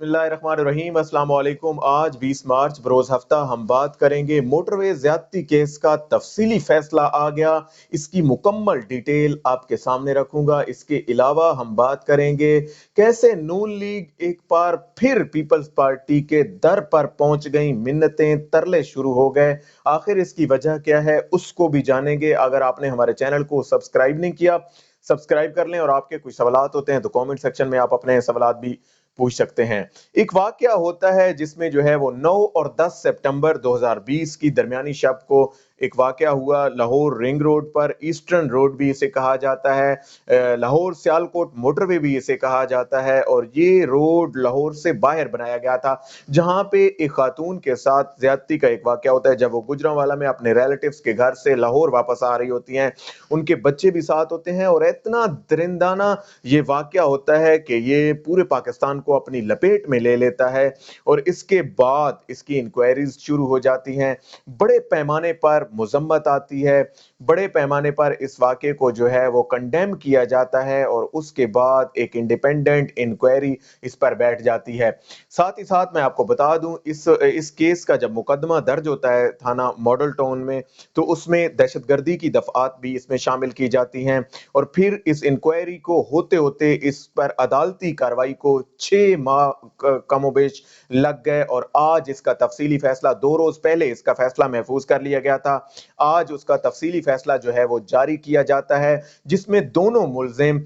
बिस्मिल्लाहिर्रहमानिर्रहीम। अस्सलाम वालेकुम। आज 20 मार्च बरोज हफ्ता हम बात करेंगे मोटरवे ज्यादती केस का तफसीली फैसला आ गया। इसकी मुकम्मल डिटेल आपके सामने रखूंगा। इसके अलावा हम बात करेंगे कैसे नून लीग एक बार फिर पीपल्स पार्टी के दर पर पहुंच गई, मिन्नतें तरले शुरू हो गए। आखिर इसकी वजह क्या है उसको भी जानेंगे। अगर आपने हमारे चैनल को सब्सक्राइब नहीं किया, सब्सक्राइब कर लें और आपके कुछ सवालात होते हैं तो कमेंट सेक्शन में आप अपने सवालात भी पूछ सकते हैं। एक वाकया होता है जिसमें जो है वो 9 और 10 सितंबर 2020 की दरमियानी शब को एक वाकया हुआ लाहौर रिंग रोड पर। ईस्टर्न रोड भी इसे कहा जाता है, लाहौर सियालकोट मोटरवे भी इसे कहा जाता है। और ये रोड लाहौर से बाहर बनाया गया था, जहां पे एक खातून के साथ ज्यादती का एक वाकया होता है। जब वो गुजरांवाला में अपने रिलेटिव्स के घर से लाहौर वापस आ रही होती हैं, उनके बच्चे भी साथ होते हैं और इतना दरिंदाना ये वाकया होता है कि ये पूरे पाकिस्तान को अपनी लपेट में ले लेता है। और इसके बाद इसकी इंक्वायरीज शुरू हो जाती हैं, बड़े पैमाने पर मुजम्मत आती है, बड़े पैमाने पर इस वाकये को जो है वो कंडेम किया जाता है और उसके बाद एक इंडिपेंडेंट इंक्वायरी इस पर बैठ जाती है। साथ ही साथ मैं आपको बता दूं, इस केस का जब मुकदमा दर्ज होता है थाना मॉडल टाउन में, तो उसमें दहशतगर्दी की दफात भी इसमें शामिल की जाती हैं। और फिर इस इंक्वायरी को होते होते इस पर अदालती कार्रवाई को 6 माह कमोबेश लग गए और आज इसका तफसीली फैसला, 2 रोज पहले इसका फैसला महफूज कर लिया गया था, आज उसका तफसीली फैसला जो है वो जारी किया जाता है, जिसमें दोनों मुल्जिम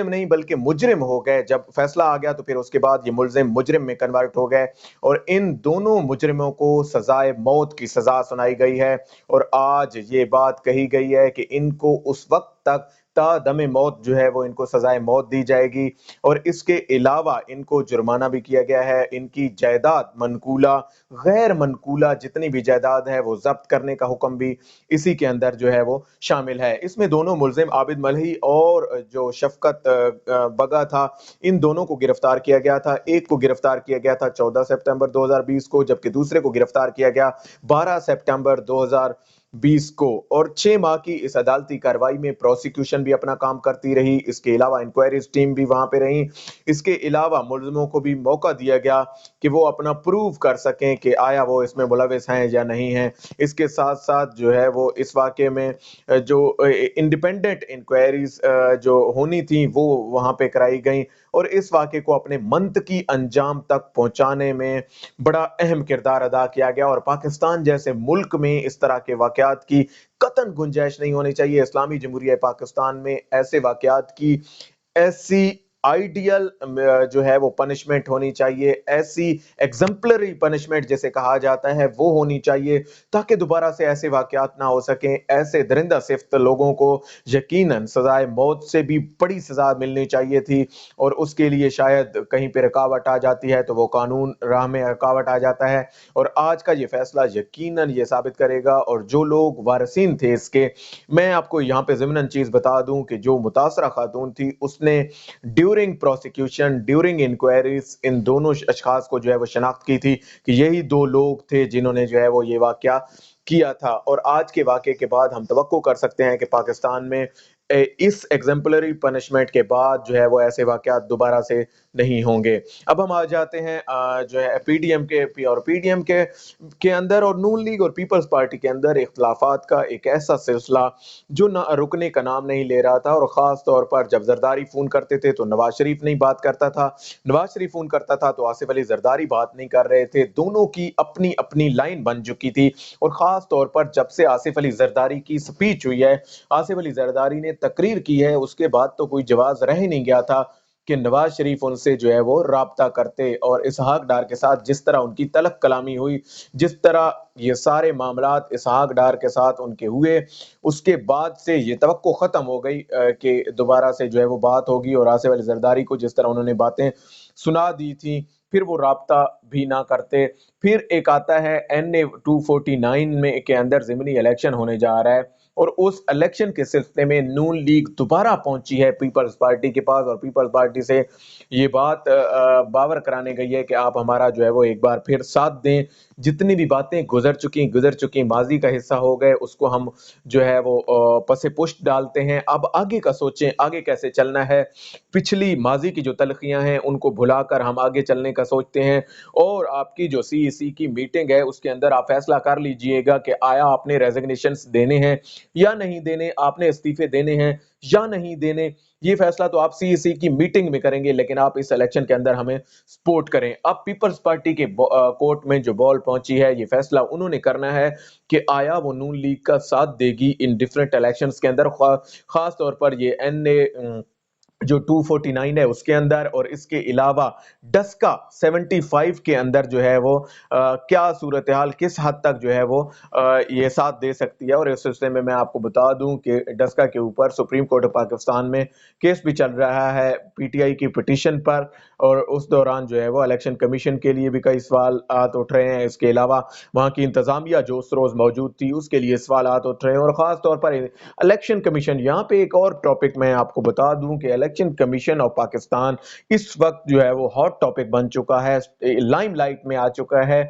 नहीं बल्कि मुजरिम हो गए। जब फैसला आ गया तो फिर उसके बाद ये मुल्जिम मुजरिम में कन्वर्ट हो गए और इन दोनों मुजरिमों को सजाए मौत की सजा सुनाई गई है। और आज ये बात कही गई है कि इनको उस वक्त तक ता दमे मौत जो है वो इनको सजाए मौत दी जाएगी। और इसके अलावा इनको जुर्माना भी किया गया है। इनकी जायदाद मनकूला, गैर मनकूला जितनी भी जायदाद है वो जब्त करने का हुक्म भी इसी के अंदर जो है वो शामिल है। इसमें दोनों मुल्जिम आबिद मलही और जो शफकत बगा था, इन दोनों को गिरफ्तार किया गया था। एक को गिरफ्तार किया गया था 14 सितंबर 2020 को, जबकि दूसरे को गिरफ्तार किया गया 12 सितंबर 2020 को। और 6 माह की इस अदालती कार्रवाई में प्रोसिक्यूशन भी अपना काम करती रही, इसके अलावा इंक्वायरीज टीम भी वहां पे रही। इसके अलावा मुल्जिमों को भी मौका दिया गया कि वो अपना प्रूव कर सकें कि आया वो इसमें मुलविस हैं या नहीं हैं। इसके साथ साथ जो है वो इस वाकये में जो इंडिपेंडेंट इंक्वायरीज जो होनी थी वो वहां पे कराई गई और इस वाकये को अपने मंतकी अंजाम तक पहुंचाने में बड़ा अहम किरदार अदा किया गया। और पाकिस्तान जैसे मुल्क में इस तरह के वाकयात की कतई गुंजाइश नहीं होनी चाहिए। इस्लामी जमहूरिया पाकिस्तान में ऐसे वाकयात की ऐसी आइडियल जो है वो पनिशमेंट होनी चाहिए, ऐसी एग्जाम्पलरी पनिशमेंट जैसे कहा जाता है वो होनी चाहिए, ताकि दोबारा से ऐसे वाकयात ना हो सकें। ऐसे दरिंदा सिफ्त लोगों को यकीनन सजाए मौत से भी बड़ी सजा मिलनी चाहिए थी। और उसके लिए शायद कहीं पे रुकावट आ जाती है तो वो कानून राह में रुकावट आ जाता है। और आज का ये फैसला यकीनन ये साबित करेगा। और जो लोग वारिसीन थे इसके, मैं आपको यहाँ पे ज़िमनन चीज बता दूं कि जो मुतासरा खातून थी उसने ड्यूरिंग प्रोसिक्यूशन, ड्यूरिंग इंक्वायरीज इन दोनों अशखास को जो है वो शनाख्त की थी कि यही 2 लोग थे जिन्होंने जो है वो ये वाकया किया था। और आज के वाकये के बाद हम तवक्को कर सकते हैं कि पाकिस्तान में इस एग्जाम्पलरी पनिशमेंट के बाद जो है वो ऐसे वाकयात दोबारा से नहीं होंगे। अब हम आ जाते हैं जो है पीडीएम के और पीडीएम के अंदर और नून लीग और पीपल्स पार्टी के अंदर इख्तलाफात का एक ऐसा सिलसिला जो ना रुकने का नाम नहीं ले रहा था। और खास तौर पर जब जरदारी फोन करते थे तो नवाज शरीफ नहीं बात करता था, नवाज शरीफ फोन करता था तो आसिफ अली जरदारी बात नहीं कर रहे थे। दोनों की अपनी अपनी लाइन बन चुकी थी। और खास तौर पर जब से आसिफ अली जरदारी की स्पीच हुई है, आसिफ अली जरदारी ने तकरीर की है, उसके बाद तो कोई जवाब रह ही नहीं गया था कि नवाज शरीफ उनसे जो है वो राब्ता करते। और इसहाक डार के साथ जिस तरह उनकी तलब कलामी हुई, जिस तरह ये सारे मामलात इसहाक डार के साथ उनके हुए, उसके बाद से ये तवक्को खत्म हो गई कि दोबारा से जो है वो बात होगी। और आसिफ अली जरदारी को जिस तरह उन्होंने बातें सुना दी थी, फिर वो राब्ता भी ना करते। फिर एक आता है NA 249 में के अंदर ज़िमनी इलेक्शन होने जा रहा है और उस इलेक्शन के सिलसिले में नून लीग दोबारा पहुंची है पीपल्स पार्टी के पास और पीपल्स पार्टी से ये बात बावर कराने गई है कि आप हमारा जो है वो एक बार फिर साथ दें। जितनी भी बातें गुजर चुकी माजी का हिस्सा हो गए, उसको हम जो है वो पसे पुष्ट डालते हैं। अब आगे का सोचें, आगे कैसे चलना है। पिछली माजी की जो तलखियां हैं उनको भुलाकर हम आगे चलने का सोचते हैं। और आपकी जो सीईसी की मीटिंग है उसके अंदर आप फैसला कर लीजिएगा कि आया आपने रेजिग्नेशंस देने हैं या नहीं देने, आपने इस्तीफे देने हैं या नहीं देने। ये फैसला तो आप सीईसी की मीटिंग में करेंगे, लेकिन आप इस इलेक्शन के अंदर हमें सपोर्ट करें। अब पीपल्स पार्टी के कोर्ट में जो बॉल पहुंची है, ये फैसला उन्होंने करना है कि आया वो नून लीग का साथ देगी इन डिफरेंट इलेक्शंस के अंदर, खास तौर पर ये एनए जो 249 है उसके अंदर, और इसके अलावा डस्का 75 के अंदर जो है वो क्या सूरत हाल, किस हद तक जो है वो ये साथ दे सकती है। और इस सिलसिले में मैं आपको बता दूं कि डस्का के ऊपर सुप्रीम कोर्ट ऑफ पाकिस्तान में केस भी चल रहा है पीटीआई की पिटीशन पर, और उस दौरान जो है वो इलेक्शन कमीशन के लिए भी कई सवाल उठ रहे हैं। इसके अलावा वहाँ की इंतजामिया जो उस रोज मौजूद थी उसके लिए सवाल उठ रहे हैं, और खास तौर पर इलेक्शन कमीशन। यहाँ पे एक और टॉपिक मैं आपको बता दूं कि इलेक्शन कमीशन ऑफ पाकिस्तान इस वक्त जो है वो हॉट टॉपिक बन चुका है, लाइमलाइट में आ चुका है।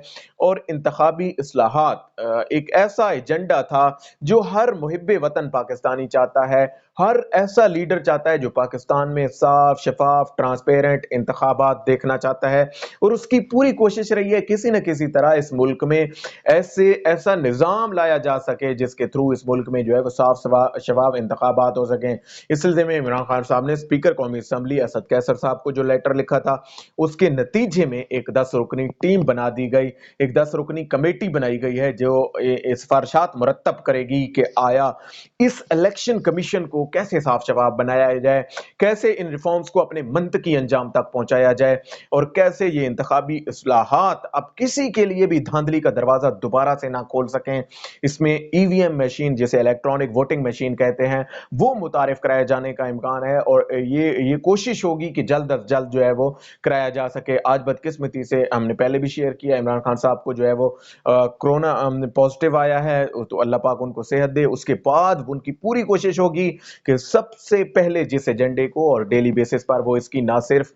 और इंतखाबी इस्लाहात एक ऐसा एजेंडा था जो हर मुहिब्बे वतन पाकिस्तानी चाहता है, हर ऐसा लीडर चाहता है जो पाकिस्तान में साफ शफाफ ट्रांसपेरेंट इंतखाबात देखना चाहता है। और उसकी पूरी कोशिश रही है किसी न किसी तरह इस मुल्क में ऐसा निज़ाम लाया जा सके जिसके थ्रू इस मुल्क में जो है वो साफ शफाफ इंतखाबात हो सकें। इस सिलसिले में इमरान खान साहब ने स्पीकर कौमी असम्बली असद कैसर साहब को जो लेटर लिखा था, उसके नतीजे में एक 10 रुकनी टीम बना दी गई, एक 10 रुकनी कमेटी बनाई गई है जो सिफारिशात मुरत्तब करेगी कि आया इस इलेक्शन कमीशन को कैसे साफ शफाफ बनाया जाए, कैसे इन रिफॉर्म्स को अपने मंतकी अंजाम तक पहुंचाया जाए, और कैसे ये इंतखाबी इस्लाहात अब किसी के लिए भी धांधली का दरवाजा दोबारा से ना खोल सकें। इसमें ईवीएम मशीन, जिसे इलेक्ट्रॉनिक वोटिंग मशीन कहते हैं, वो मुतारिफ कराए जाने का इम्कान है, और ये कोशिश होगी कि जल्द अज जल्द जो है वो कराया जा सके। आज बदकिस्मती से हमने पहले भी शेयर किया, इमरान खान साहब को जो है वो कोरोना पॉजिटिव आया है, तो अल्लाह पाक उनको सेहत दे। उसके बाद उनकी पूरी कोशिश होगी कि सबसे पहले जिस एजेंडे को, और डेली बेसिस पर वो इसकी ना सिर्फ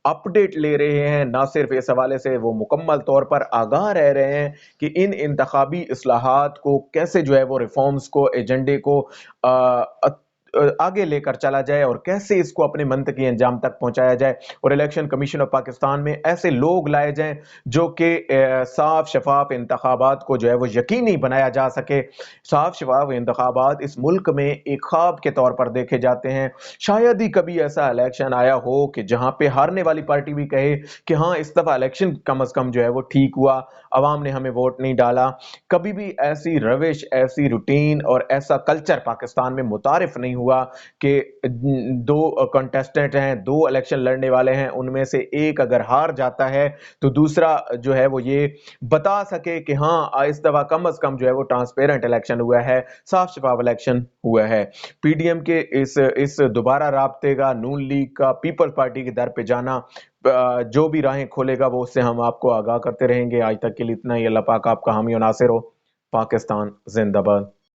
अपडेट ले रहे हैं, ना सिर्फ इस हवाले से वो मुकम्मल तौर पर आगाह रह रहे हैं कि इन इंतखाबी इस्लाहात को कैसे जो है वो रिफॉर्म्स को, एजेंडे को आगे लेकर चला जाए और कैसे इसको अपने मंतकी अंजाम तक पहुंचाया जाए। और इलेक्शन कमीशन ऑफ पाकिस्तान में ऐसे लोग लाए जाएं जो कि साफ शफाफ इंतखाबात को जो है वो यकीनी बनाया जा सके। साफ शफाफ इंतखाबात इस मुल्क में एक ख्वाब के तौर पर देखे जाते हैं। शायद ही कभी ऐसा इलेक्शन आया हो कि जहां पे हारने वाली पार्टी भी कहे कि हाँ, इस दफा इलेक्शन कम अज कम जो है वो ठीक हुआ, अवाम ने हमें वोट नहीं डाला। कभी भी ऐसी रविश, ऐसी रूटीन और ऐसा कल्चर पाकिस्तान में मुतारिफ नहीं हुआ कि दो कंटेस्टेंट हैं, दो इलेक्शन लड़ने वाले हैं, उनमें से एक अगर हार जाता है तो दूसरा जो है वो ये बता सके कि हाँ, इस दफा कम अज कम जो है वो ट्रांसपेरेंट इलेक्शन हुआ है, साफ शफाफ इलेक्शन हुआ है। पीडीएम के इस दोबारा राब्ते का, नून लीग का पीपल्स पार्टी के दर पे जाना, जो भी राहें खोलेगा वो उससे हम आपको आगाह करते रहेंगे। आज तक के लिए इतना ही। अल्लाह पाक आपका हामी और नासिर हो। पाकिस्तान जिंदाबाद।